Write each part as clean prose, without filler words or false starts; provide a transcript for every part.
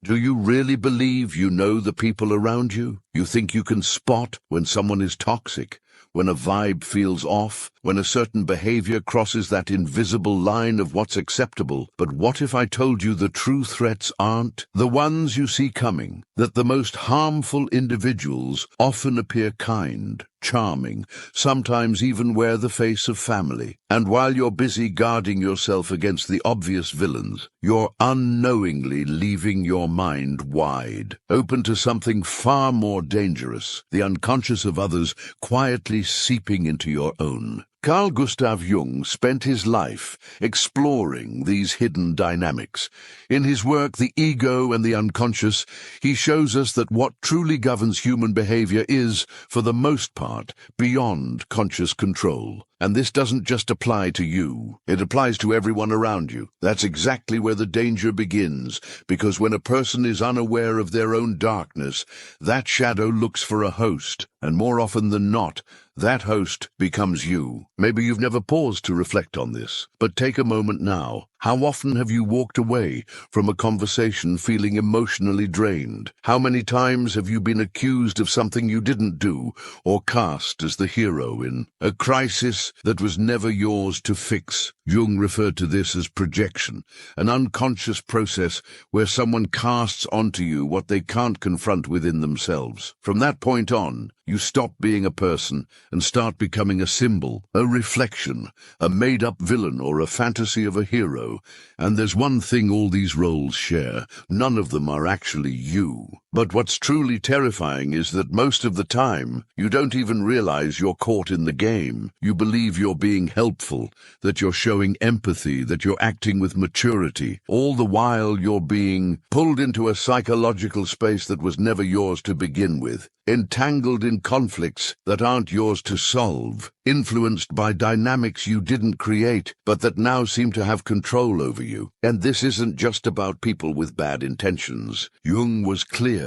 Do you really believe you know the people around you? You think you can spot when someone is toxic, when a vibe feels off, when a certain behavior crosses that invisible line of what's acceptable. But what if I told you the true threats aren't the ones you see coming, that the most harmful individuals often appear kind, charming, sometimes even wear the face of family, and while you're busy guarding yourself against the obvious villains, you're unknowingly leaving your mind wide, open to something far more dangerous, the unconscious of others quietly seeping into your own. Carl Gustav Jung spent his life exploring these hidden dynamics. In his work, The Ego and the Unconscious, he shows us that what truly governs human behavior is, for the most part, beyond conscious control. And this doesn't just apply to you. It applies to everyone around you. That's exactly where the danger begins, because when a person is unaware of their own darkness, that shadow looks for a host, and more often than not, that host becomes you. Maybe you've never paused to reflect on this, but take a moment now. How often have you walked away from a conversation feeling emotionally drained? How many times have you been accused of something you didn't do, or cast as the hero in a crisis that was never yours to fix? Jung referred to this as projection, an unconscious process where someone casts onto you what they can't confront within themselves. From that point on, you stop being a person and start becoming a symbol, a reflection, a made-up villain or a fantasy of a hero. And there's one thing all these roles share: none of them are actually you. But what's truly terrifying is that most of the time, you don't even realize you're caught in the game. You believe you're being helpful, that you're showing empathy, that you're acting with maturity. All the while you're being pulled into a psychological space that was never yours to begin with, entangled in conflicts that aren't yours to solve, influenced by dynamics you didn't create, but that now seem to have control over you. And this isn't just about people with bad intentions. Jung was clear.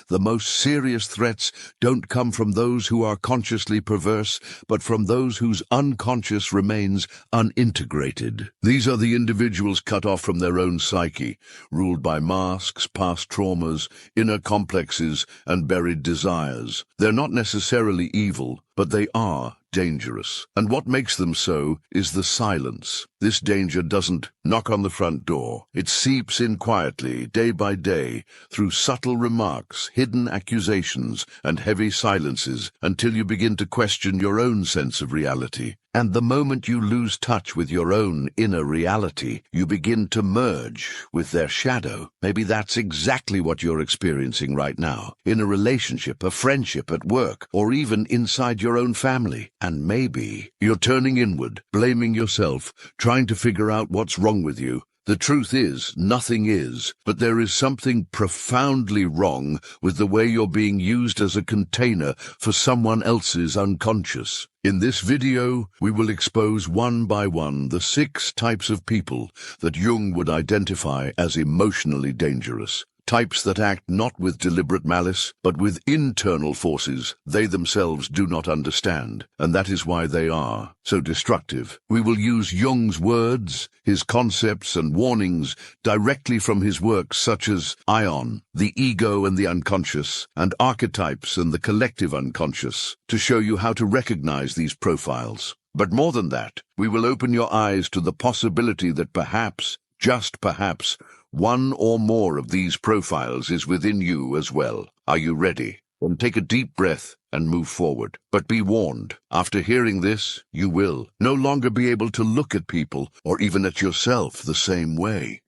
The most serious threats don't come from those who are consciously perverse, but from those whose unconscious remains unintegrated. These are the individuals cut off from their own psyche, ruled by masks, past traumas, inner complexes, and buried desires. They're not necessarily evil, but they are dangerous. And what makes them so is the silence. This danger doesn't knock on the front door. It seeps in quietly, day by day, through subtle remarks, hidden accusations, and heavy silences, until you begin to question your own sense of reality. And the moment you lose touch with your own inner reality, you begin to merge with their shadow. Maybe that's exactly what you're experiencing right now, in a relationship, a friendship, at work, or even inside your own family. And maybe you're turning inward, blaming yourself, trying to figure out what's wrong with you. The truth is, nothing is, but there is something profoundly wrong with the way you're being used as a container for someone else's unconscious. In this video, we will expose one by one the 6 types of people that Jung would identify as emotionally dangerous. Types that act not with deliberate malice, but with internal forces they themselves do not understand, and that is why they are so destructive. We will use Jung's words, his concepts and warnings directly from his works such as Aion, The Ego and the Unconscious, and Archetypes and the Collective Unconscious, to show you how to recognize these profiles. But more than that, we will open your eyes to the possibility that perhaps, just perhaps, one or more of these profiles is within you as well. Are you ready? Then take a deep breath and move forward. But be warned, after hearing this, you will no longer be able to look at people or even at yourself the same way.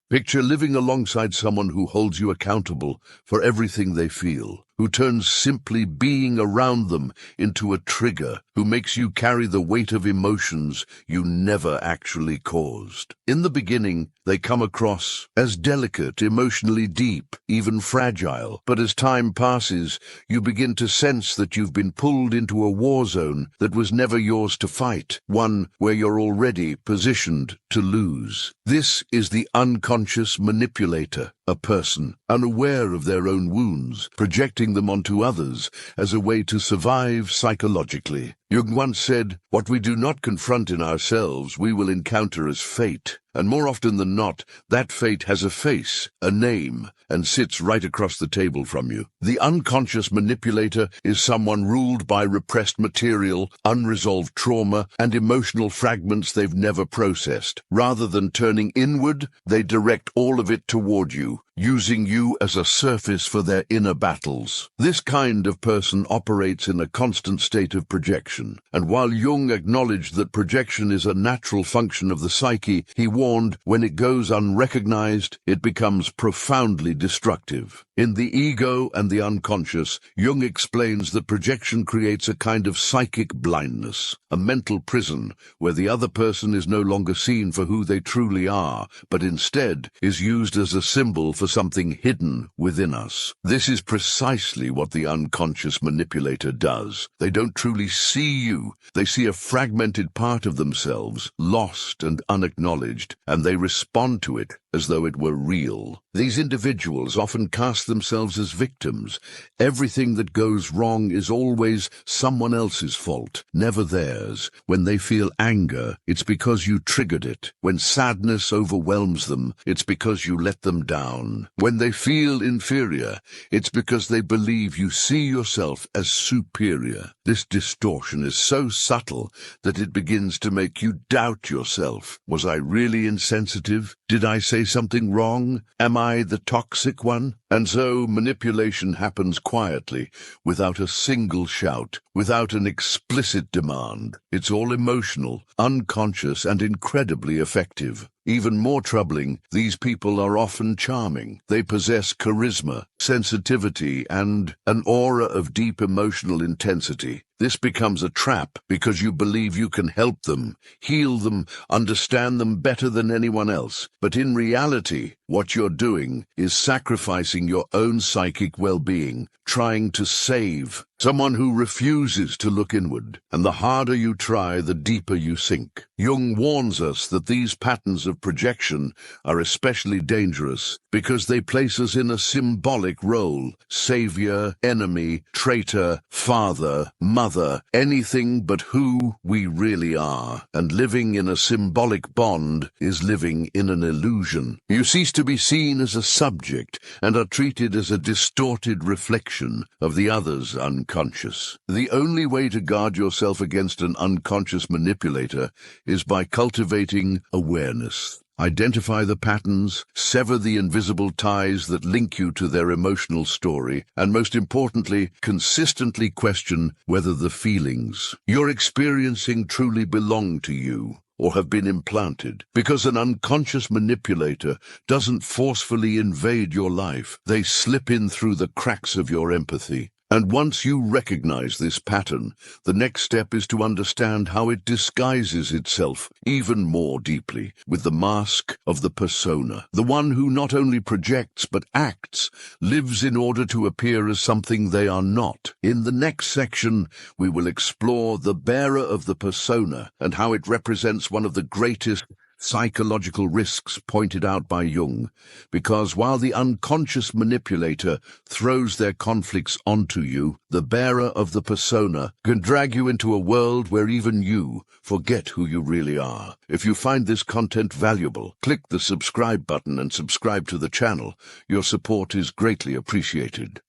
Picture living alongside someone who holds you accountable for everything they feel, who turns simply being around them into a trigger, who makes you carry the weight of emotions you never actually caused. In the beginning, they come across as delicate, emotionally deep, even fragile. But as time passes, you begin to sense that you've been pulled into a war zone that was never yours to fight, one where you're already positioned to lose. This is the unconscious manipulator, a person unaware of their own wounds, projecting them onto others as a way to survive psychologically. Jung once said, "What we do not confront in ourselves, we will encounter as fate." And more often than not, that fate has a face, a name, and sits right across the table from you. The unconscious manipulator is someone ruled by repressed material, unresolved trauma, and emotional fragments they've never processed. Rather than turning inward, they direct all of it toward you, using you as a surface for their inner battles. This kind of person operates in a constant state of projection, and while Jung acknowledged that projection is a natural function of the psyche, he warned, when it goes unrecognized, it becomes profoundly destructive. In The Ego and the Unconscious, Jung explains that projection creates a kind of psychic blindness, a mental prison where the other person is no longer seen for who they truly are, but instead is used as a symbol for something hidden within us. This is precisely what the unconscious manipulator does. They don't truly see you. They see a fragmented part of themselves, lost and unacknowledged, and they respond to it as though it were real. These individuals often cast themselves as victims. Everything that goes wrong is always someone else's fault, never theirs. When they feel anger, it's because you triggered it. When sadness overwhelms them, it's because you let them down. When they feel inferior, it's because they believe you see yourself as superior. This distortion is so subtle that it begins to make you doubt yourself. Was I really insensitive? Did I say something wrong? Am I the toxic one? And so manipulation happens quietly, without a single shout, without an explicit demand. It's all emotional, unconscious, and incredibly effective. Even more troubling, these people are often charming. They possess charisma, sensitivity, and an aura of deep emotional intensity. This becomes a trap because you believe you can help them, heal them, understand them better than anyone else. But in reality, what you're doing is sacrificing your own psychic well-being, trying to save someone who refuses to look inward. And the harder you try, the deeper you sink. Jung warns us that these patterns of projection are especially dangerous because they place us in a symbolic role: savior, enemy, traitor, father, mother, anything but who we really are. And living in a symbolic bond is living in an illusion. You cease to be seen as a subject and are treated as a distorted reflection of the other's unconscious. The only way to guard yourself against an unconscious manipulator is by cultivating awareness. Identify the patterns, sever the invisible ties that link you to their emotional story, and most importantly, consistently question whether the feelings you're experiencing truly belong to you or have been implanted. Because an unconscious manipulator doesn't forcefully invade your life, they slip in through the cracks of your empathy. And once you recognize this pattern, the next step is to understand how it disguises itself even more deeply with the mask of the persona. The one who not only projects but acts, lives in order to appear as something they are not. In the next section, we will explore the bearer of the persona and how it represents one of the greatest psychological risks pointed out by Jung, because while the unconscious manipulator throws their conflicts onto you, the bearer of the persona can drag you into a world where even you forget who you really are. If you find this content valuable, click the subscribe button and subscribe to the channel. Your support is greatly appreciated.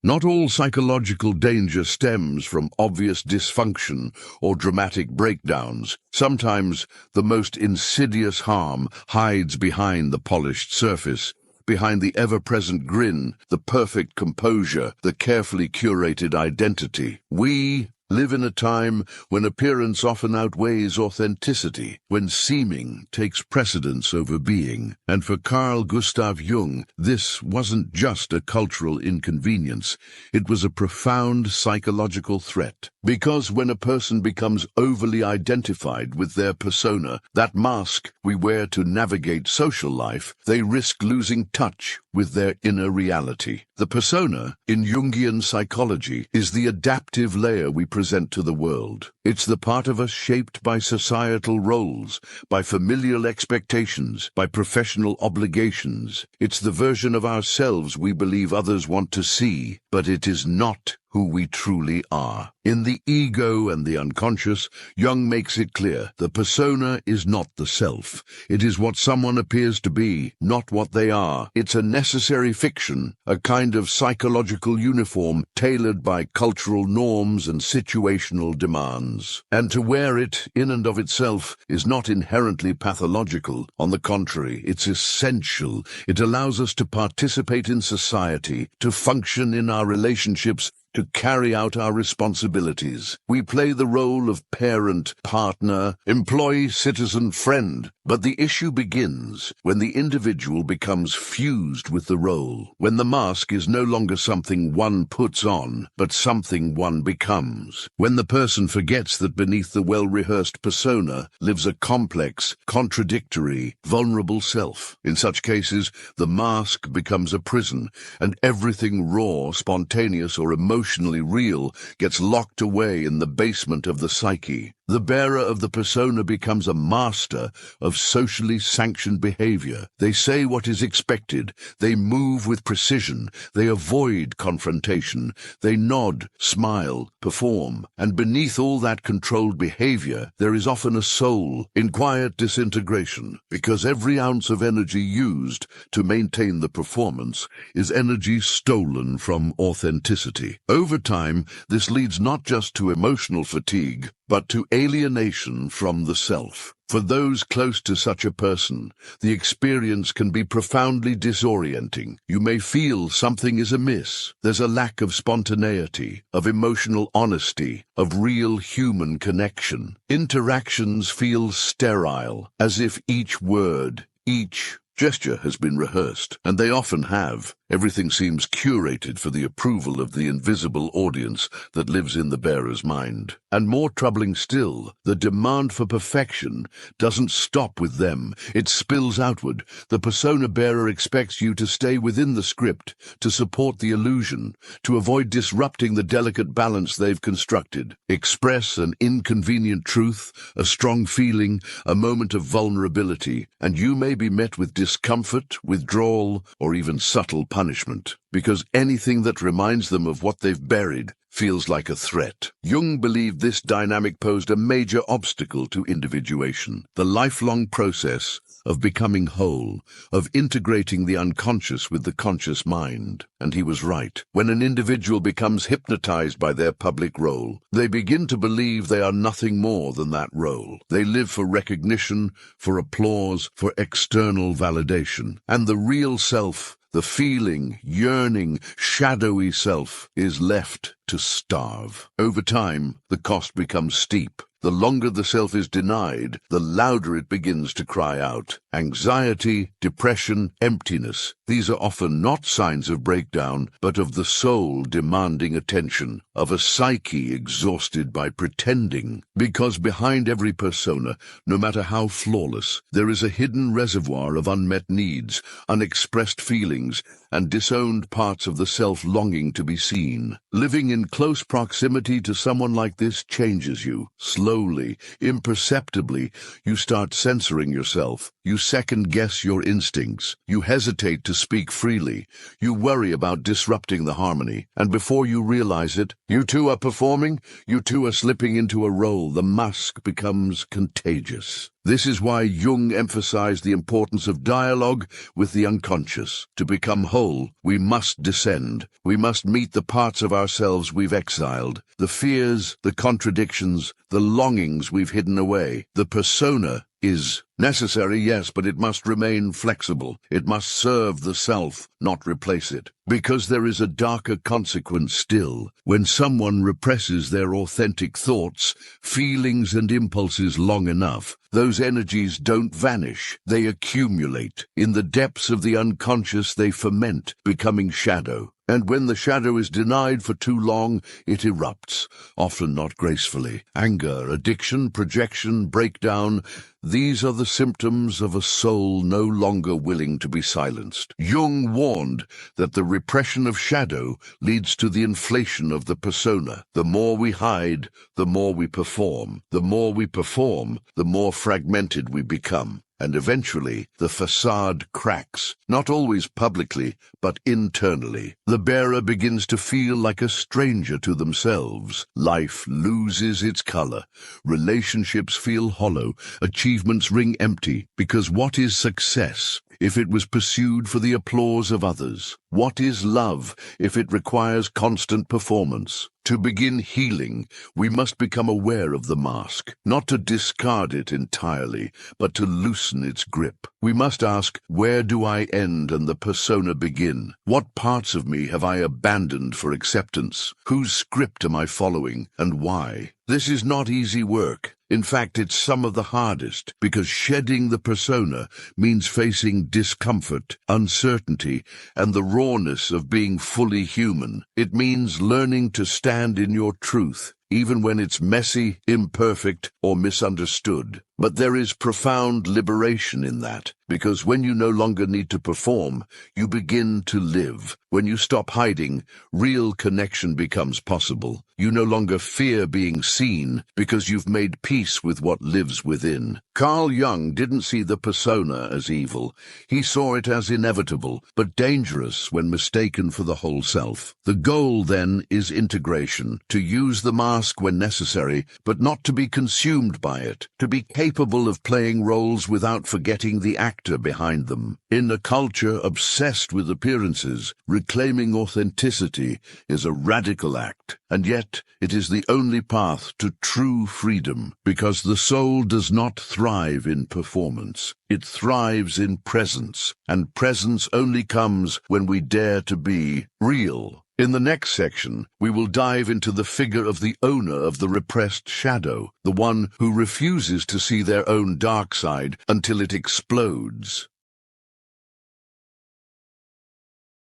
Not all psychological danger stems from obvious dysfunction or dramatic breakdowns. Sometimes the most insidious harm hides behind the polished surface, behind the ever-present grin, the perfect composure, the carefully curated identity. We live in a time when appearance often outweighs authenticity, when seeming takes precedence over being. And for Carl Gustav Jung, this wasn't just a cultural inconvenience, it was a profound psychological threat. Because when a person becomes overly identified with their persona, that mask we wear to navigate social life, they risk losing touch with their inner reality. The persona, in Jungian psychology, is the adaptive layer we present to the world. It's the part of us shaped by societal roles, by familial expectations, by professional obligations. It's the version of ourselves we believe others want to see, but it is not who we truly are. In The Ego and the Unconscious, Jung makes it clear the persona is not the self. It is what someone appears to be, not what they are. It's a necessary fiction, a kind of psychological uniform tailored by cultural norms and situational demands. And to wear it, in and of itself, is not inherently pathological. On the contrary, it's essential. It allows us to participate in society, to function in our relationships, to carry out our responsibilities. We play the role of parent, partner, employee, citizen, friend. But the issue begins when the individual becomes fused with the role, when the mask is no longer something one puts on, but something one becomes, when the person forgets that beneath the well-rehearsed persona lives a complex, contradictory, vulnerable self. In such cases, the mask becomes a prison, and everything raw, spontaneous, or emotionally real gets locked away in the basement of the psyche. The bearer of the persona becomes a master of socially sanctioned behavior. They say what is expected. They move with precision. They avoid confrontation. They nod, smile, perform. And beneath all that controlled behavior, there is often a soul in quiet disintegration, because every ounce of energy used to maintain the performance is energy stolen from authenticity. Over time, this leads not just to emotional fatigue, but to alienation from the self. For those close to such a person, the experience can be profoundly disorienting. You may feel something is amiss. There's a lack of spontaneity, of emotional honesty, of real human connection. Interactions feel sterile, as if each word, each gesture has been rehearsed, and they often have. Everything seems curated for the approval of the invisible audience that lives in the bearer's mind. And more troubling still, the demand for perfection doesn't stop with them. It spills outward. The persona bearer expects you to stay within the script, to support the illusion, to avoid disrupting the delicate balance they've constructed. Express an inconvenient truth, a strong feeling, a moment of vulnerability, and you may be met with discomfort, withdrawal, or even subtle punishment, because anything that reminds them of what they've buried feels like a threat. Jung believed this dynamic posed a major obstacle to individuation, the lifelong process of becoming whole, of integrating the unconscious with the conscious mind. And he was right. When an individual becomes hypnotized by their public role, they begin to believe they are nothing more than that role. They live for recognition, for applause, for external validation. And the real self, the feeling, yearning, shadowy self, is left to starve. Over time, the cost becomes steep. The longer the self is denied, the louder it begins to cry out. Anxiety, depression, emptiness. These are often not signs of breakdown, but of the soul demanding attention, of a psyche exhausted by pretending. Because behind every persona, no matter how flawless, there is a hidden reservoir of unmet needs, unexpressed feelings, and disowned parts of the self longing to be seen. Living in close proximity to someone like this changes you. Slowly, imperceptibly, you start censoring yourself. You second-guess your instincts. You hesitate to speak freely. You worry about disrupting the harmony. And before you realize it, you too are performing. You too are slipping into a role. The mask becomes contagious. This is why Jung emphasized the importance of dialogue with the unconscious. To become whole, we must descend. We must meet the parts of ourselves we've exiled, the fears, the contradictions, the longings we've hidden away. The persona is necessary, yes, but it must remain flexible. It must serve the self, not replace it. Because there is a darker consequence still. When someone represses their authentic thoughts, feelings, and impulses long enough, those energies don't vanish. They accumulate. In the depths of the unconscious, they ferment, becoming shadow. And when the shadow is denied for too long, it erupts, often not gracefully. Anger, addiction, projection, breakdown, these are the symptoms of a soul no longer willing to be silenced. Jung warned that the repression of shadow leads to the inflation of the persona. The more we hide, the more we perform. The more we perform, the more fragmented we become. and eventually the facade cracks, not always publicly, but internally. The bearer begins to feel like a stranger to themselves. Life loses its color. Relationships feel hollow. Achievements ring empty, because what is success if it was pursued for the applause of others? What is love if it requires constant performance? To begin healing, we must become aware of the mask, not to discard it entirely, but to loosen its grip. We must ask, where do I end and the persona begin? What parts of me have I abandoned for acceptance? Whose script am I following, and why? This is not easy work. In fact, it's some of the hardest, because shedding the persona means facing discomfort, uncertainty, and the rawness of being fully human. It means learning to stand in your truth, even when it's messy, imperfect, or misunderstood. But there is profound liberation in that, because when you no longer need to perform, you begin to live. When you stop hiding, real connection becomes possible. You no longer fear being seen, because you've made peace with what lives within. Carl Jung didn't see the persona as evil. He saw it as inevitable, but dangerous when mistaken for the whole self. The goal, then, is integration, to use the mask when necessary, but not to be consumed by it, to be capable of playing roles without forgetting the actor behind them. In a culture obsessed with appearances, reclaiming authenticity is a radical act, and yet it is the only path to true freedom, because the soul does not thrive in performance. It thrives in presence, and presence only comes when we dare to be real. In the next section, we will dive into the figure of the owner of the repressed shadow, the one who refuses to see their own dark side until it explodes.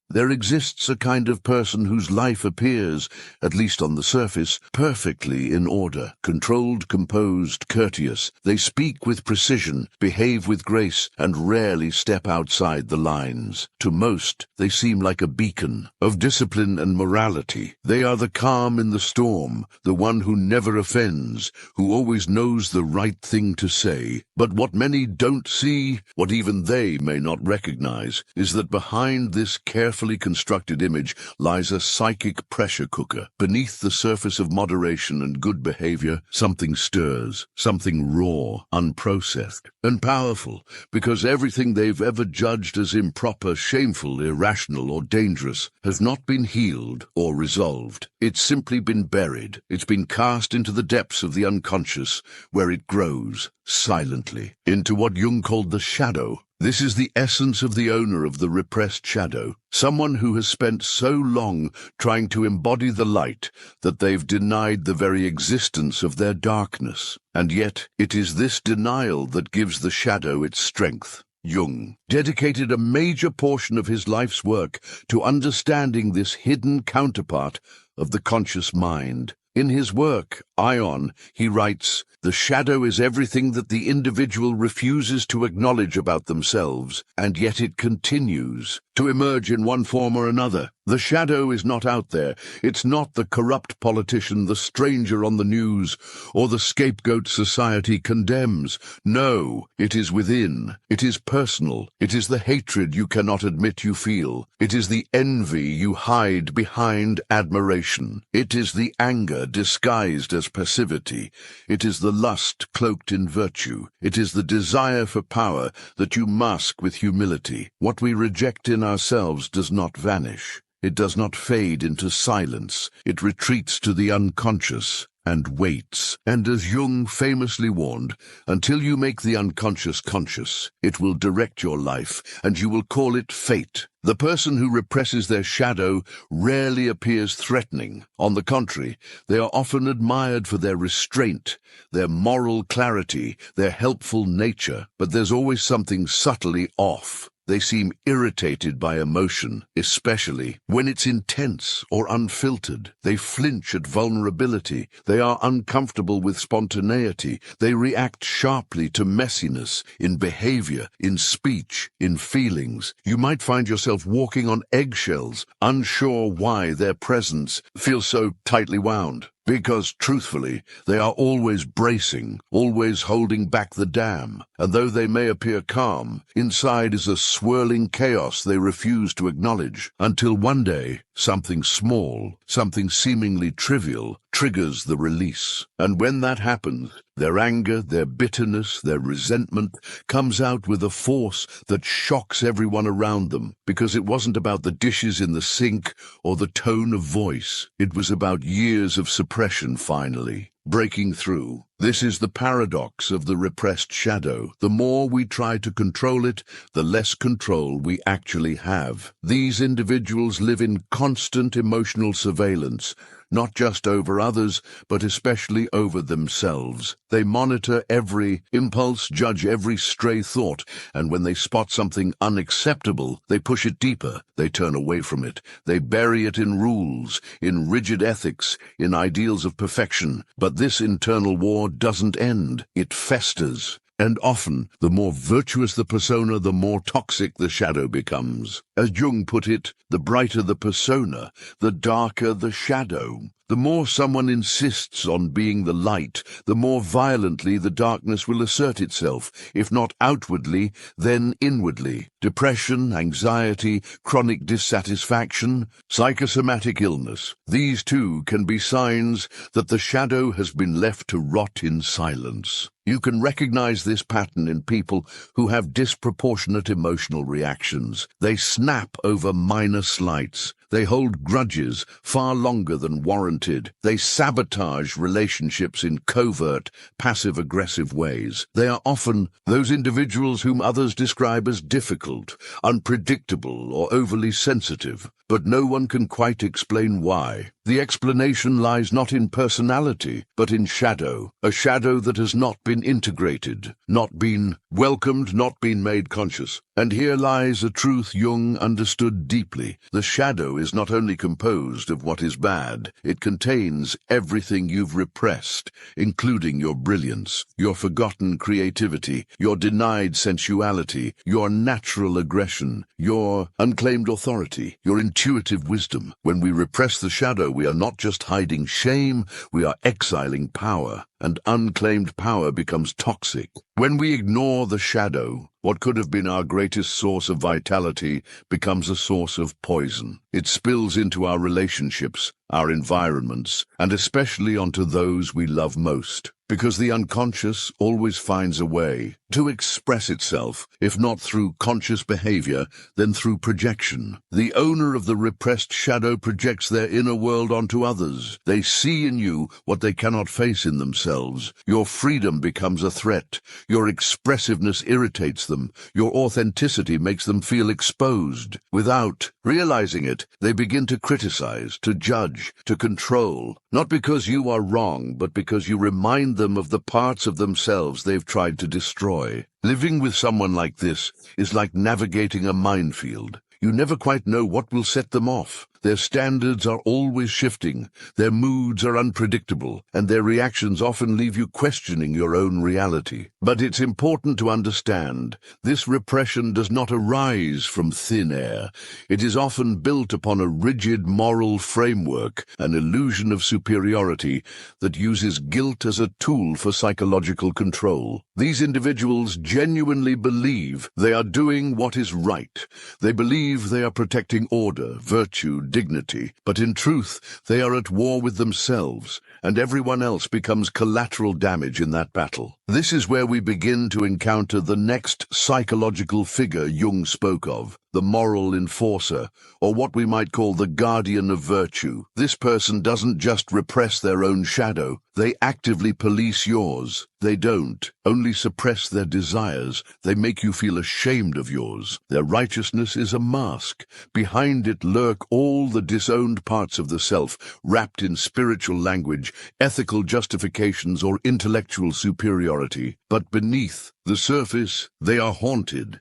There exists a kind of person whose life appears, at least on the surface, perfectly in order, controlled, composed, courteous. They speak with precision, behave with grace, and rarely step outside the lines. To most, they seem like a beacon of discipline and morality. They are the calm in the storm, the one who never offends, who always knows the right thing to say. But what many don't see, what even they may not recognize, is that behind this carefully constructed image lies a psychic pressure cooker. Beneath the surface of moderation and good behavior, something stirs, something raw, unprocessed, and powerful, because everything they've ever judged as improper, shameful, irrational, or dangerous has not been healed or resolved. It's simply been buried. It's been cast into the depths of the unconscious, where it grows, silently, into what Jung called the shadow. This is the essence of the owner of the repressed shadow, someone who has spent so long trying to embody the light that they've denied the very existence of their darkness. And yet, it is this denial that gives the shadow its strength. Jung dedicated a major portion of his life's work to understanding this hidden counterpart of the conscious mind. In his work, Aion, he writes, "The shadow is everything that the individual refuses to acknowledge about themselves, and yet it continues to emerge in one form or another. The shadow is not out there. It's not the corrupt politician, the stranger on the news, or the scapegoat society condemns. No, it is within. It is personal. It is the hatred you cannot admit you feel. It is the envy you hide behind admiration. It is the anger disguised as passivity. It is the lust cloaked in virtue. It is the desire for power that you mask with humility. What we reject in ourselves does not vanish. It does not fade into silence. It retreats to the unconscious and waits. And as Jung famously warned, until you make the unconscious conscious, it will direct your life, and you will call it fate. The person who represses their shadow rarely appears threatening. On the contrary, they are often admired for their restraint, their moral clarity, their helpful nature. But there's always something subtly off. They seem irritated by emotion, especially when it's intense or unfiltered. They flinch at vulnerability. They are uncomfortable with spontaneity. They react sharply to messiness in behavior, in speech, in feelings. You might find yourself walking on eggshells, unsure why their presence feels so tightly wound. Because, truthfully, they are always bracing, always holding back the dam, and though they may appear calm, inside is a swirling chaos they refuse to acknowledge, until one day, something small, something seemingly trivial, triggers the release. And when that happens, their anger, their bitterness, their resentment comes out with a force that shocks everyone around them, because it wasn't about the dishes in the sink or the tone of voice. It was about years of suppression finally breaking through. This is the paradox of the repressed shadow. The more we try to control it, the less control we actually have. These individuals live in constant emotional surveillance, not just over others, but especially over themselves. They monitor every impulse, judge every stray thought, and when they spot something unacceptable, they push it deeper. They turn away from it. They bury it in rules, in rigid ethics, in ideals of perfection. But this internal war doesn't end. It festers. And often, the more virtuous the persona, the more toxic the shadow becomes. As Jung put it, the brighter the persona, the darker the shadow. The more someone insists on being the light, the more violently the darkness will assert itself, if not outwardly, then inwardly. Depression, anxiety, chronic dissatisfaction, psychosomatic illness. These too can be signs that the shadow has been left to rot in silence. You can recognize this pattern in people who have disproportionate emotional reactions. They snap over minor slights. They hold grudges far longer than warranted. They sabotage relationships in covert, passive-aggressive ways. They are often those individuals whom others describe as difficult, unpredictable, or overly sensitive. But no one can quite explain why. The explanation lies not in personality, but in shadow, a shadow that has not been integrated, not been welcomed, not been made conscious. And here lies a truth Jung understood deeply. The shadow is not only composed of what is bad, it contains everything you've repressed, including your brilliance, your forgotten creativity, your denied sensuality, your natural aggression, your unclaimed authority, your intuitive wisdom. When we repress the shadow, we are not just hiding shame, we are exiling power, and unclaimed power becomes toxic. When we ignore the shadow, what could have been our greatest source of vitality becomes a source of poison. It spills into our relationships, our environments, and especially onto those we love most. Because the unconscious always finds a way to express itself, if not through conscious behavior, then through projection. The owner of the repressed shadow projects their inner world onto others. They see in you what they cannot face in themselves. Your freedom becomes a threat. Your expressiveness irritates them. Your authenticity makes them feel exposed. Without realizing it, they begin to criticize, to judge, to control, not because you are wrong, but because you remind them of the parts of themselves they've tried to destroy. Living with someone like this is like navigating a minefield. You never quite know what will set them off. Their standards are always shifting, their moods are unpredictable, and their reactions often leave you questioning your own reality. But it's important to understand, this repression does not arise from thin air. It is often built upon a rigid moral framework, an illusion of superiority that uses guilt as a tool for psychological control. These individuals genuinely believe they are doing what is right. They believe they are protecting order, virtue, dignity, but in truth they are at war with themselves, and everyone else becomes collateral damage in that battle. This is where we begin to encounter the next psychological figure Jung spoke of, the moral enforcer, or what we might call the guardian of virtue. This person doesn't just repress their own shadow, they actively police yours. They don't only suppress their desires, they make you feel ashamed of yours. Their righteousness is a mask. Behind it lurk all the disowned parts of the self, wrapped in spiritual language, ethical justifications, or intellectual superiority. But beneath the surface, they are haunted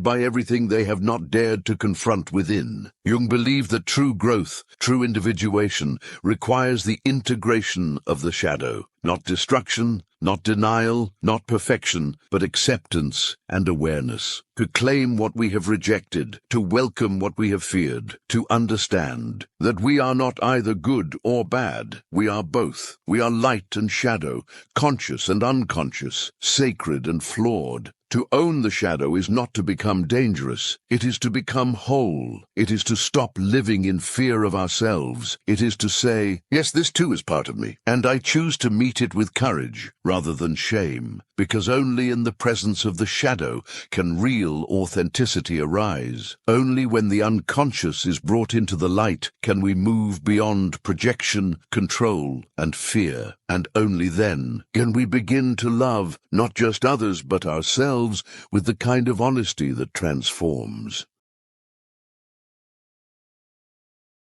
by everything they have not dared to confront within. Jung believed that true growth, true individuation, requires the integration of the shadow. Not destruction, not denial, not perfection, but acceptance and awareness. To claim what we have rejected, to welcome what we have feared, to understand that we are not either good or bad. We are both. We are light and shadow, conscious and unconscious, sacred and flawed. To own the shadow is not to become dangerous. It is to become whole. It is to stop living in fear of ourselves. It is to say, yes, this too is part of me, and I choose to meet it with courage rather than shame, because only in the presence of the shadow can real authenticity arise. Only when the unconscious is brought into the light can we move beyond projection, control, and fear. And only then can we begin to love not just others but ourselves with the kind of honesty that transforms.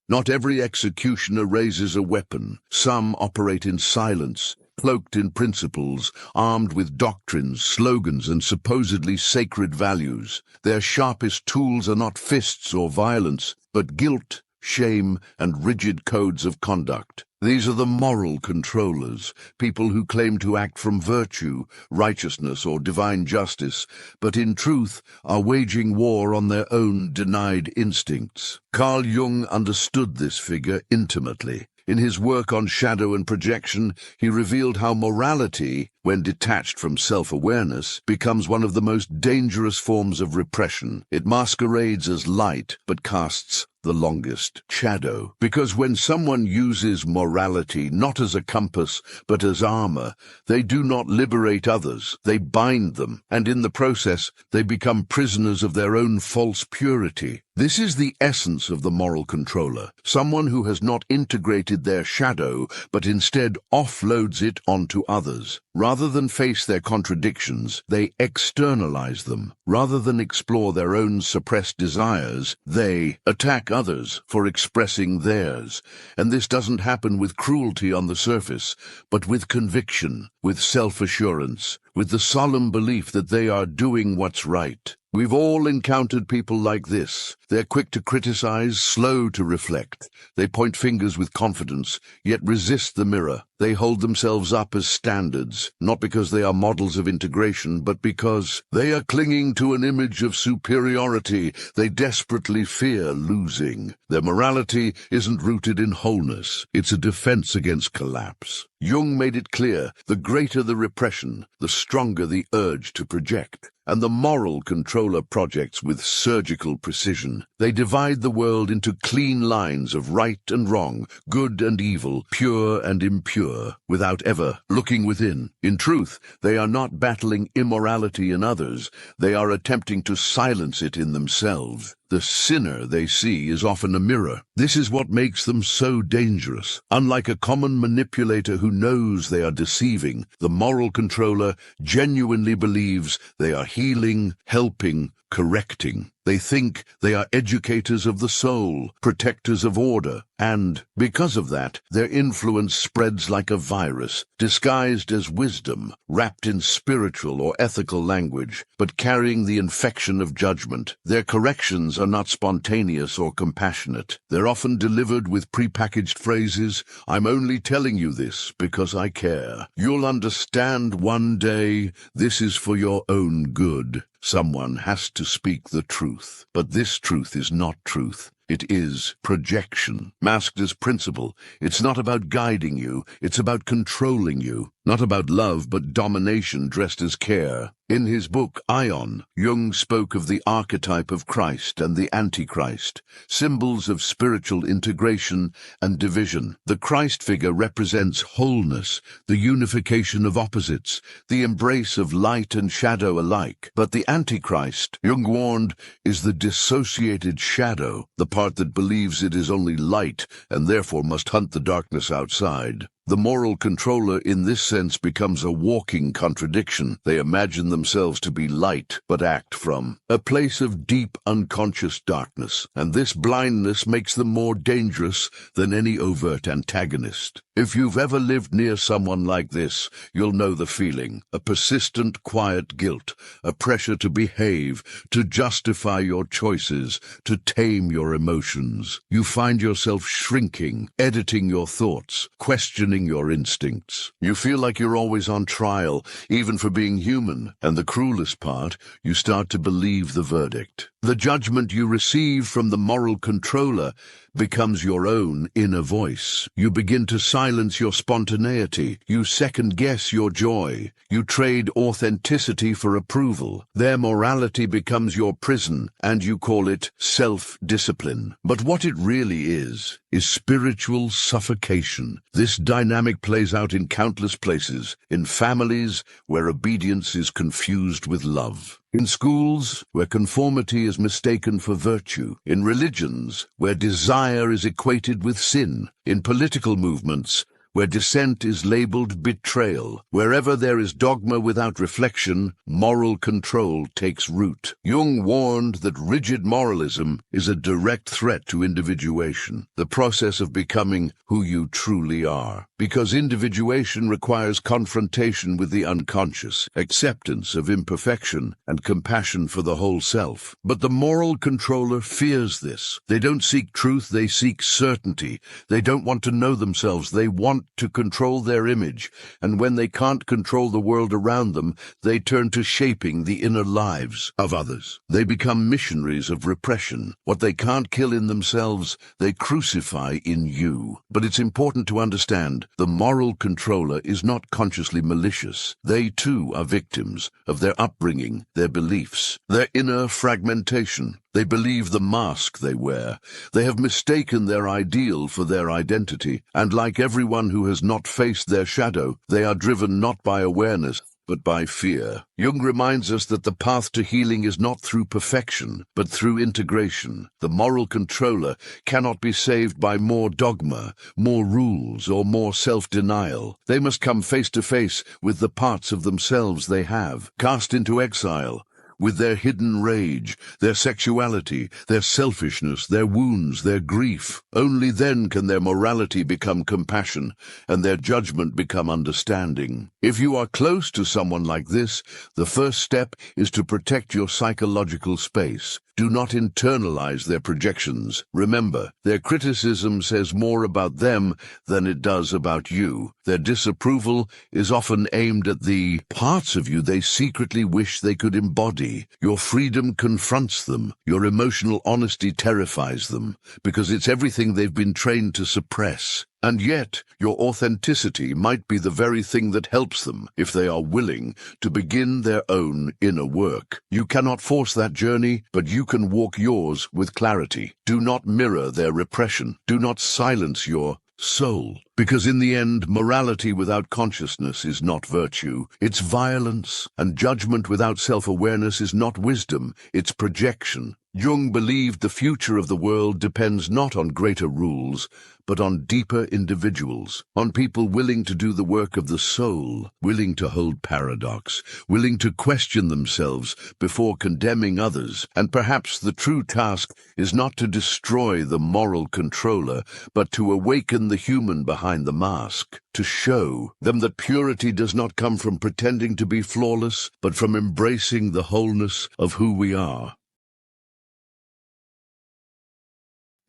Not every executioner raises a weapon. Some operate in silence, cloaked in principles, armed with doctrines, slogans, and supposedly sacred values. Their sharpest tools are not fists or violence, but guilt, shame, and rigid codes of conduct. These are the moral controllers, people who claim to act from virtue, righteousness, or divine justice, but in truth are waging war on their own denied instincts. Carl Jung understood this figure intimately. In his work on shadow and projection, he revealed how morality, when detached from self-awareness, becomes one of the most dangerous forms of repression. It masquerades as light, but casts the longest shadow. Because when someone uses morality not as a compass, but as armor, they do not liberate others, they bind them, and in the process they become prisoners of their own false purity. This is the essence of the moral controller, someone who has not integrated their shadow, but instead offloads it onto others. Rather than face their contradictions, they externalize them. Rather than explore their own suppressed desires, they attack others for expressing theirs. And this doesn't happen with cruelty on the surface, but with conviction, with self-assurance, with the solemn belief that they are doing what's right. We've all encountered people like this. They're quick to criticize, slow to reflect. They point fingers with confidence, yet resist the mirror. They hold themselves up as standards, not because they are models of integration, but because they are clinging to an image of superiority they desperately fear losing. Their morality isn't rooted in wholeness. It's a defense against collapse. Jung made it clear, the greater the repression, the stronger the urge to project. And the moral controller projects with surgical precision. They divide the world into clean lines of right and wrong, good and evil, pure and impure, without ever looking within. In truth, they are not battling immorality in others, they are attempting to silence it in themselves. The sinner they see is often a mirror. This is what makes them so dangerous. Unlike a common manipulator who knows they are deceiving, the moral controller genuinely believes they are healing, helping, correcting. They think they are educators of the soul, protectors of order, and, because of that, their influence spreads like a virus, disguised as wisdom, wrapped in spiritual or ethical language, but carrying the infection of judgment. Their corrections are not spontaneous or compassionate. They're often delivered with prepackaged phrases, "I'm only telling you this because I care. You'll understand one day. This is for your own good." Someone has to speak the truth, but this truth is not truth. It is projection, masked as principle. It's not about guiding you, it's about controlling you. Not about love, but domination dressed as care. In his book, Aion, Jung spoke of the archetype of Christ and the Antichrist, symbols of spiritual integration and division. The Christ figure represents wholeness, the unification of opposites, the embrace of light and shadow alike. But the Antichrist, Jung warned, is the dissociated shadow, the part that believes it is only light and therefore must hunt the darkness outside. The moral controller in this sense becomes a walking contradiction. They imagine themselves to be light, but act from a place of deep unconscious darkness, and this blindness makes them more dangerous than any overt antagonist. If you've ever lived near someone like this, you'll know the feeling, a persistent, quiet guilt, a pressure to behave, to justify your choices, to tame your emotions. You find yourself shrinking, editing your thoughts, questioning questioning your instincts. You feel like you're always on trial, even for being human. And the cruelest part, you start to believe the verdict. The judgment you receive from the moral controller becomes your own inner voice. You begin to silence your spontaneity. You second-guess your joy. You trade authenticity for approval. Their morality becomes your prison, and you call it self-discipline. But what it really is spiritual suffocation. This dynamic plays out in countless places, in families where obedience is confused with love, in schools where conformity is mistaken for virtue, in religions where desire is equated with sin, in political movements where dissent is labeled betrayal. Wherever there is dogma without reflection, moral control takes root. Jung warned that rigid moralism is a direct threat to individuation, the process of becoming who you truly are. Because individuation requires confrontation with the unconscious, acceptance of imperfection, and compassion for the whole self. But the moral controller fears this. They don't seek truth, they seek certainty. They don't want to know themselves, they want to control their image, and when they can't control the world around them, they turn to shaping the inner lives of others. They become missionaries of repression. What they can't kill in themselves, they crucify in you. But it's important to understand, the moral controller is not consciously malicious. They too are victims of their upbringing, their beliefs, their inner fragmentation. They believe the mask they wear. They have mistaken their ideal for their identity, and like everyone who has not faced their shadow, they are driven not by awareness, but by fear. Jung reminds us that the path to healing is not through perfection, but through integration. The moral controller cannot be saved by more dogma, more rules, or more self-denial. They must come face to face with the parts of themselves they have, cast into exile, with their hidden rage, their sexuality, their selfishness, their wounds, their grief. Only then can their morality become compassion, and their judgment become understanding. If you are close to someone like this, the first step is to protect your psychological space. Do not internalize their projections. Remember, their criticism says more about them than it does about you. Their disapproval is often aimed at the parts of you they secretly wish they could embody. Your freedom confronts them. Your emotional honesty terrifies them, because it's everything they've been trained to suppress. And yet, your authenticity might be the very thing that helps them, if they are willing to begin their own inner work. You cannot force that journey, but you can walk yours with clarity. Do not mirror their repression. Do not silence your soul. Because in the end, morality without consciousness is not virtue. It's violence, and judgment without self-awareness is not wisdom. It's projection. Jung believed the future of the world depends not on greater rules, but on deeper individuals, on people willing to do the work of the soul, willing to hold paradox, willing to question themselves before condemning others. And perhaps the true task is not to destroy the moral controller, but to awaken the human behind the mask, to show them that purity does not come from pretending to be flawless, but from embracing the wholeness of who we are.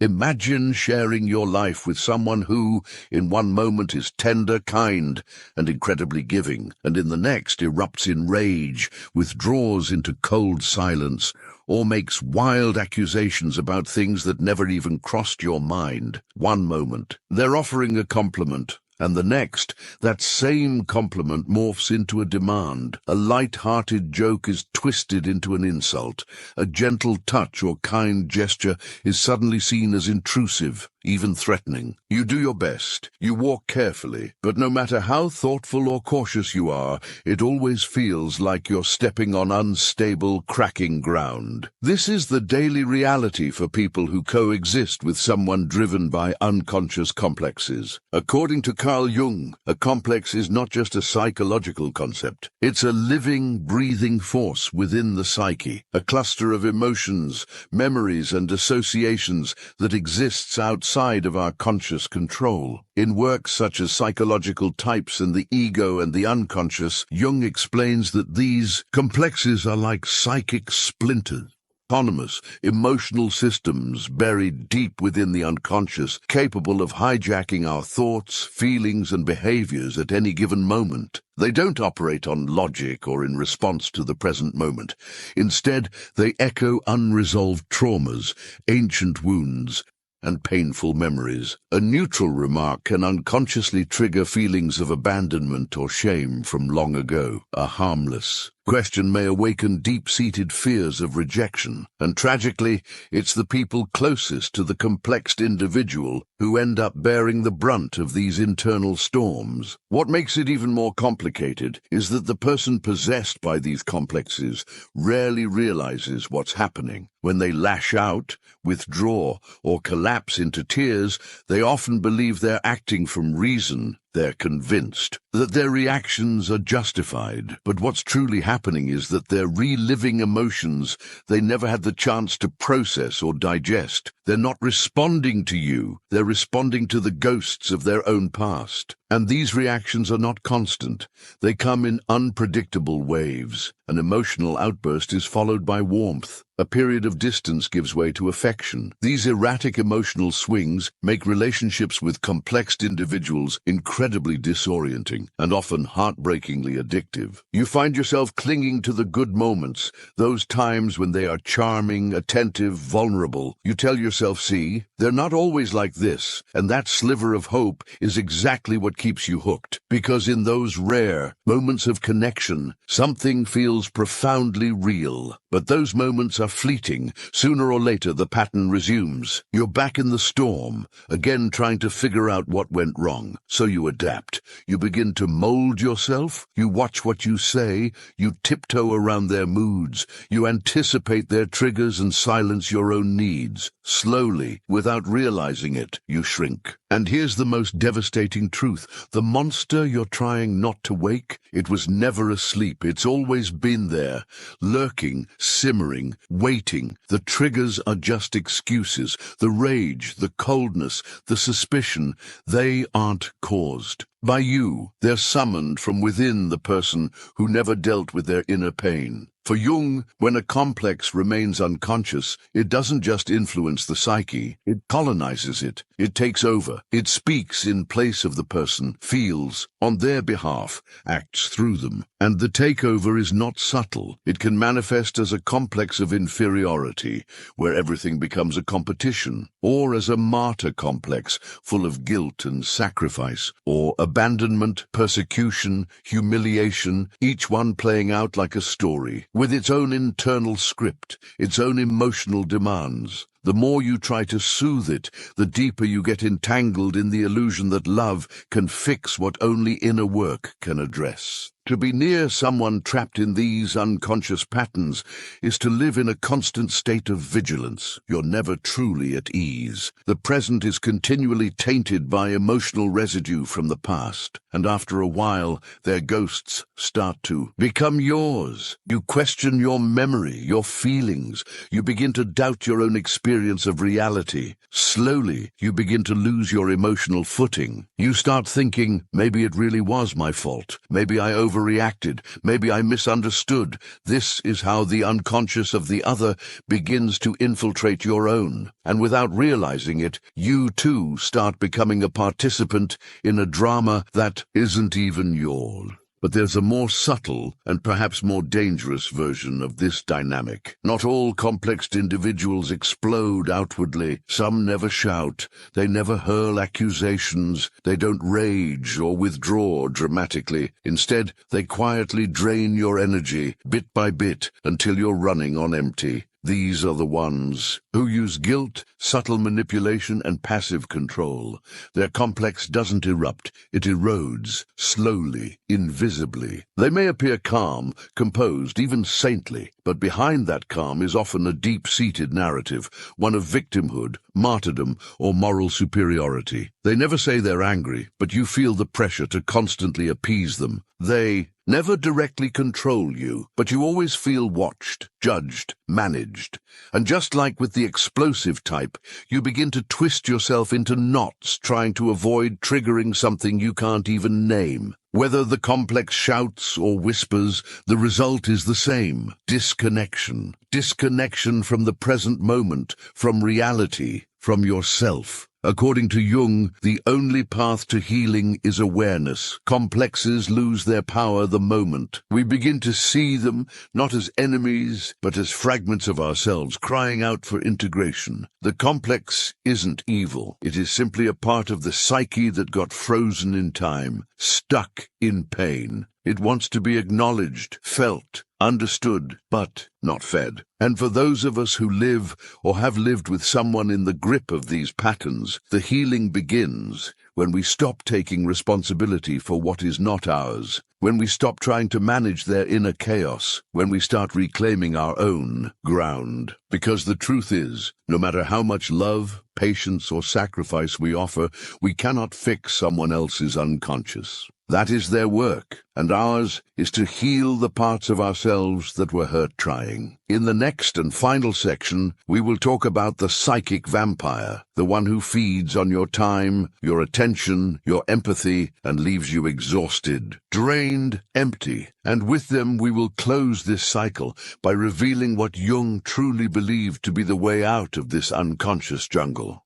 Imagine sharing your life with someone who, in one moment, is tender, kind, and incredibly giving, and in the next erupts in rage, withdraws into cold silence, or makes wild accusations about things that never even crossed your mind. One moment, they're offering a compliment, and the next, that same compliment morphs into a demand. A light-hearted joke is twisted into an insult. A gentle touch or kind gesture is suddenly seen as intrusive, even threatening. You do your best. You walk carefully. But no matter how thoughtful or cautious you are, it always feels like you're stepping on unstable, cracking ground. This is the daily reality for people who coexist with someone driven by unconscious complexes. According to Carl Jung, a complex is not just a psychological concept. It's a living, breathing force within the psyche, a cluster of emotions, memories, and associations that exists outside of our conscious control. In works such as Psychological Types and the Ego and the Unconscious, Jung explains that these complexes are like psychic splinters, autonomous, emotional systems buried deep within the unconscious, capable of hijacking our thoughts, feelings, and behaviors at any given moment. They don't operate on logic or in response to the present moment. Instead, they echo unresolved traumas, ancient wounds, and painful memories. A neutral remark can unconsciously trigger feelings of abandonment or shame from long ago. A harmless question may awaken deep-seated fears of rejection, and tragically, it's the people closest to the complex individual who end up bearing the brunt of these internal storms. What makes it even more complicated is that the person possessed by these complexes rarely realizes what's happening. When they lash out, withdraw, or collapse into tears, they often believe they're acting from reason. They're convinced that their reactions are justified, but what's truly happening is that they're reliving emotions they never had the chance to process or digest. They're not responding to you, they're responding to the ghosts of their own past. And these reactions are not constant. They come in unpredictable waves. An emotional outburst is followed by warmth. A period of distance gives way to affection. These erratic emotional swings make relationships with complex individuals incredibly disorienting and often heartbreakingly addictive. You find yourself clinging to the good moments, those times when they are charming, attentive, vulnerable. You tell yourself, see, they're not always like this, and that sliver of hope is exactly what keeps you hooked, because in those rare moments of connection, something feels profoundly real. But those moments are fleeting. Sooner or later, the pattern resumes. You're back in the storm, again trying to figure out what went wrong. So you adapt. You begin to mold yourself. You watch what you say. You tiptoe around their moods. You anticipate their triggers and silence your own needs. Slowly, without realizing it, you shrink. And here's the most devastating truth. The monster you're trying not to wake, it was never asleep. It's always been there, lurking, simmering, waiting. The triggers are just excuses. The rage, the coldness, the suspicion, they aren't caused by you. They're summoned from within the person who never dealt with their inner pain. For Jung, when a complex remains unconscious, it doesn't just influence the psyche, it colonizes it. It takes over. It speaks in place of the person, feels on their behalf, acts through them. And the takeover is not subtle. It can manifest as a complex of inferiority, where everything becomes a competition, or as a martyr complex, full of guilt and sacrifice, or abandonment, persecution, humiliation, each one playing out like a story, with its own internal script, its own emotional demands. The more you try to soothe it, the deeper you get entangled in the illusion that love can fix what only inner work can address. To be near someone trapped in these unconscious patterns is to live in a constant state of vigilance. You're never truly at ease. The present is continually tainted by emotional residue from the past, and after a while, their ghosts start to become yours. You question your memory, your feelings. You begin to doubt your own experience of reality. Slowly, you begin to lose your emotional footing. You start thinking, maybe it really was my fault. Maybe I overreacted. Maybe I misunderstood. This is how the unconscious of the other begins to infiltrate your own. And without realizing it, you too start becoming a participant in a drama that isn't even yours. But there's a more subtle and perhaps more dangerous version of this dynamic. Not all complexed individuals explode outwardly. Some never shout. They never hurl accusations. They don't rage or withdraw dramatically. Instead, they quietly drain your energy, bit by bit, until you're running on empty. These are the ones who use guilt, subtle manipulation, and passive control. Their complex doesn't erupt. It erodes, slowly, invisibly. They may appear calm, composed, even saintly, but behind that calm is often a deep-seated narrative, one of victimhood, martyrdom, or moral superiority. They never say they're angry, but you feel the pressure to constantly appease them. They never directly control you, but you always feel watched, judged, managed. And just like with the explosive type, you begin to twist yourself into knots trying to avoid triggering something you can't even name. Whether the complex shouts or whispers, the result is the same: disconnection. Disconnection from the present moment, from reality, from yourself. According to Jung, the only path to healing is awareness. Complexes lose their power the moment we begin to see them not as enemies, but as fragments of ourselves crying out for integration. The complex isn't evil. It is simply a part of the psyche that got frozen in time, stuck in pain. It wants to be acknowledged, felt, understood, but not fed. And for those of us who live or have lived with someone in the grip of these patterns, the healing begins when we stop taking responsibility for what is not ours, when we stop trying to manage their inner chaos, when we start reclaiming our own ground. Because the truth is, no matter how much love, patience, or sacrifice we offer, we cannot fix someone else's unconscious. That is their work, and ours is to heal the parts of ourselves that were hurt trying. In the next and final section, we will talk about the psychic vampire, the one who feeds on your time, your attention, your empathy, and leaves you exhausted, drained, empty. And with them we will close this cycle by revealing what Jung truly believed to be the way out of this unconscious jungle.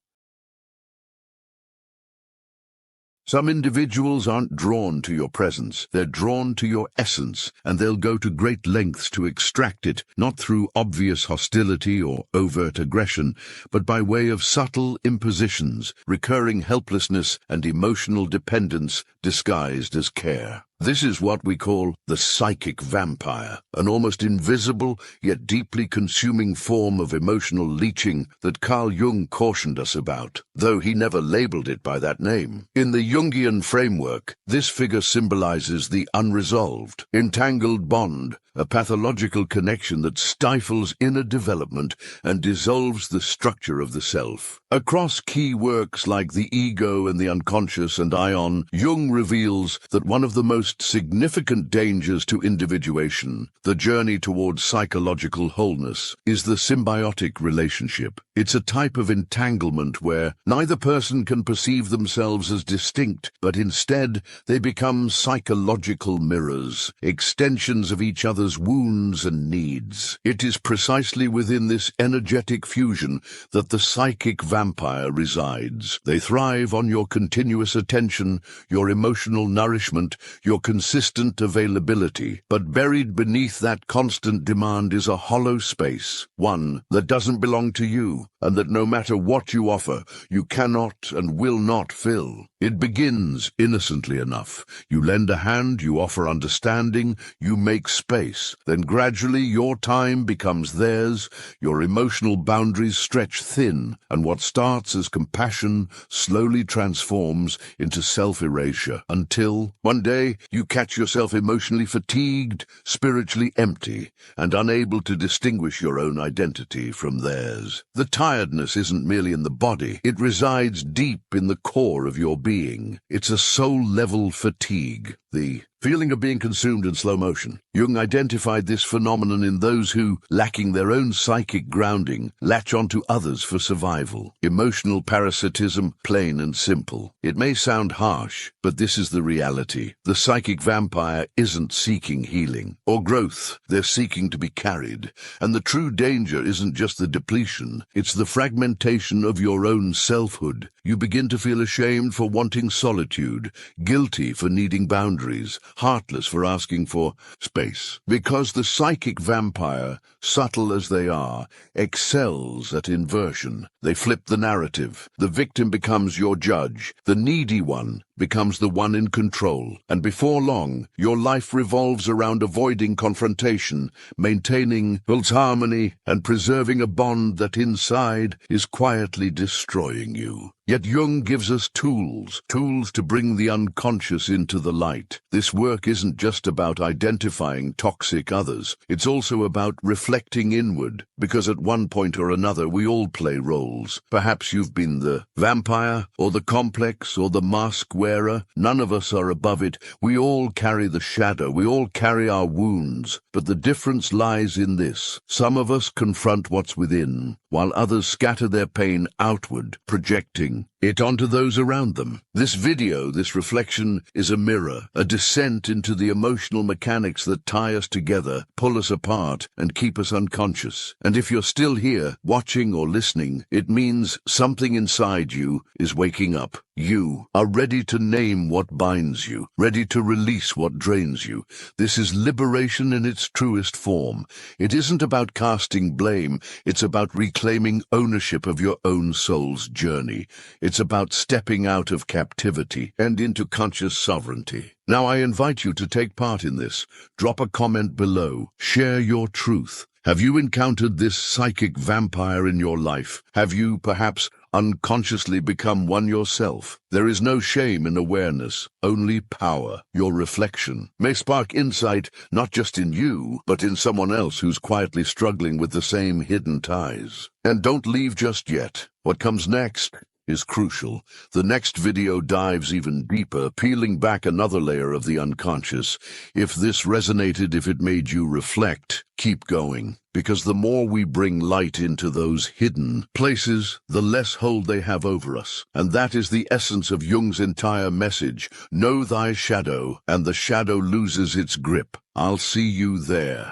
Some individuals aren't drawn to your presence, they're drawn to your essence, and they'll go to great lengths to extract it, not through obvious hostility or overt aggression, but by way of subtle impositions, recurring helplessness, and emotional dependence disguised as care. This is what we call the psychic vampire, an almost invisible yet deeply consuming form of emotional leeching that Carl Jung cautioned us about, though he never labeled it by that name. In the Jungian framework, this figure symbolizes the unresolved, entangled bond, a pathological connection that stifles inner development and dissolves the structure of the self. Across key works like The Ego and the Unconscious and Aion, Jung reveals that one of the most significant dangers to individuation, the journey towards psychological wholeness, is the symbiotic relationship. It's a type of entanglement where neither person can perceive themselves as distinct, but instead they become psychological mirrors, extensions of each other's wounds and needs. It is precisely within this energetic fusion that the psychic vampire resides. They thrive on your continuous attention, your emotional nourishment, your consistent availability. But buried beneath that constant demand is a hollow space, one that doesn't belong to you, and that no matter what you offer, you cannot and will not fill. It begins innocently enough. You lend a hand, you offer understanding, you make space. Then gradually your time becomes theirs, your emotional boundaries stretch thin, and what starts as compassion slowly transforms into self-erasure, until one day you catch yourself emotionally fatigued, spiritually empty, and unable to distinguish your own identity from theirs. The tiredness isn't merely in the body, it resides deep in the core of your being. It's a soul-level fatigue, the feeling of being consumed in slow motion. Jung identified this phenomenon in those who, lacking their own psychic grounding, latch onto others for survival. Emotional parasitism, plain and simple. It may sound harsh, but this is the reality. The psychic vampire isn't seeking healing or growth. They're seeking to be carried. And the true danger isn't just the depletion, it's the fragmentation of your own selfhood. You begin to feel ashamed for wanting solitude, guilty for needing boundaries, heartless for asking for space. Because the psychic vampire, subtle as they are, excels at inversion. They flip the narrative. The victim becomes your judge. The needy one becomes the one in control. And before long, your life revolves around avoiding confrontation, maintaining harmony, and preserving a bond that inside is quietly destroying you. Yet Jung gives us tools to bring the unconscious into the light. This work isn't just about identifying toxic others. It's also about reflecting inward, because at one point or another we all play roles. Perhaps you've been the vampire, or the complex, or the mask wearer. None of us are above it. We all carry the shadow. We all carry our wounds. But the difference lies in this. Some of us confront what's within, while others scatter their pain outward, projecting it onto those around them. This video, this reflection, is a mirror, a descent into the emotional mechanics that tie us together, pull us apart, and keep us unconscious. And if you're still here, watching or listening, it means something inside you is waking up. You are ready to name what binds you, ready to release what drains you. This is liberation in its truest form. It isn't about casting blame, it's about reclaiming ownership of your own soul's journey. It's about stepping out of captivity and into conscious sovereignty. Now I invite you to take part in this. Drop a comment below. Share your truth. Have you encountered this psychic vampire in your life? Have you, perhaps, unconsciously become one yourself? There is no shame in awareness, only power. Your reflection may spark insight not just in you, but in someone else who's quietly struggling with the same hidden ties. And don't leave just yet. What comes next is crucial. The next video dives even deeper, peeling back another layer of the unconscious. If this resonated, if it made you reflect, keep going. Because the more we bring light into those hidden places, the less hold they have over us. And that is the essence of Jung's entire message. Know thy shadow, and the shadow loses its grip. I'll see you there.